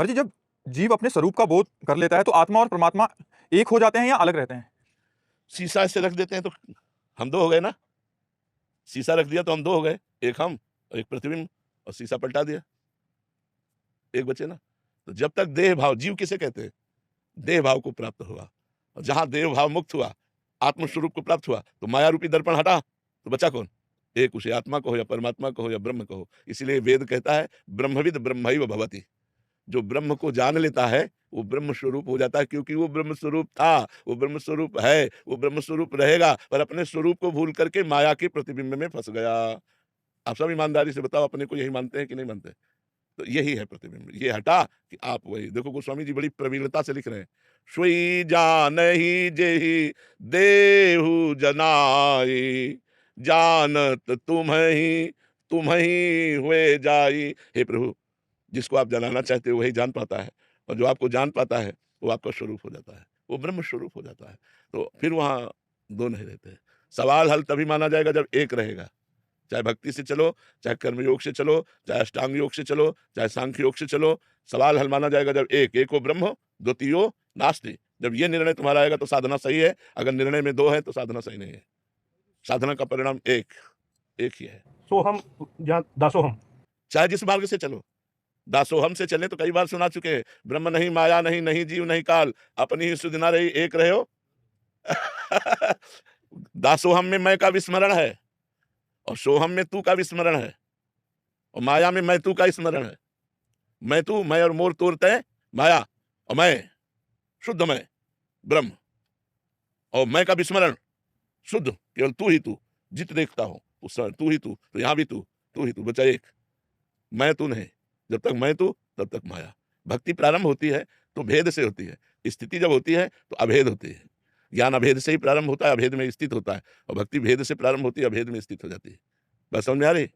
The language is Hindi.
पर जी जब जीव अपने स्वरूप का बोध कर लेता है तो आत्मा और परमात्मा एक हो जाते हैं या अलग रहते हैं? शीशा ऐसे रख देते हैं तो हम 2 हो गए ना। शीशा रख दिया तो हम 2 हो गए, एक हम और एक प्रतिबिंब, और शीशा पलटा दिया, एक बचे ना। तो जब तक देह भाव, जीव किसे कहते हैं? देह भाव को प्राप्त हुआ, और जहाँ देह भाव मुक्त हुआ, आत्म स्वरूप को प्राप्त हुआ, तो माया रूपी दर्पण हटा, तो बचा कौन? एक, उसे आत्मा कहो या परमात्मा कहो या ब्रह्म कहो। इसीलिए वेद कहता है ब्रह्मविद ब्रह्मैव भवति। जो ब्रह्म को जान लेता है वो ब्रह्म स्वरूप हो जाता है, क्योंकि वो ब्रह्म स्वरूप था, वो ब्रह्म स्वरूप है, वो ब्रह्म स्वरूप रहेगा, पर अपने स्वरूप को भूल करके माया के प्रतिबिंब में फंस गया। आप सब ईमानदारी से बताओ, अपने को यही मानते हैं कि नहीं मानते? तो यही है प्रतिबिंब। ये हटा कि आप वही देखो, गोस्वामी जी बड़ी प्रवीणता से लिख रहे हैं, सोई जानहि जेहि देहु जनाई, जानत तुम्हि हुए जाई। हे प्रभु, जिसको आप जलाना चाहते हो वही जान पाता है, और जो आपको जान पाता है वो आपका स्वरूप हो जाता है, वो ब्रह्म स्वरूप हो जाता है। तो फिर वहाँ 2 नहीं रहते। सवाल हल तभी माना जाएगा जब एक रहेगा। चाहे भक्ति से चलो, चाहे कर्मयोग से चलो, चाहे अष्टांग योग से चलो, चाहे सांख्य योग से चलो, सवाल हल माना जाएगा जब एक, एको ब्रह्म द्वितीयो नास्ति। जब ये निर्णय तुम्हारा आएगा तो साधना सही है, अगर निर्णय में 2 है तो साधना सही नहीं है। साधना का परिणाम एक ही है। सोहम या दासोहम। चाहे जिस मार्ग से चलो, दासोहम से चले तो कई बार सुना चुके हैं, ब्रह्म नहीं, माया नहीं, नहीं जीव नहीं काल, अपनी ही सुध ना रही, एक रहे हो। दासोहम में मैं का विस्मरण है, और सोहम में तू का विस्मरण है, और माया में मैं तू का स्मरण है। मैं तू, मैं और मोर तोड़ते हैं माया, और मैं शुद्ध मैं ब्रह्म, और मैं का विस्मरण शुद्ध केवल तू ही तू। जित देखता हूं उस समय तू ही तू, तो यहां भी तू ही तू, बचा एक। मैं तू नहीं, जब तक मैं तू तब तक माया। भक्ति प्रारंभ होती है तो भेद से होती है, स्थिति जब होती है तो अभेद होती है। ज्ञान अभेद से ही प्रारंभ होता है, अभेद में स्थित होता है, और भक्ति भेद से प्रारंभ होती है, अभेद में स्थित हो जाती है। बस समझ में आ रही?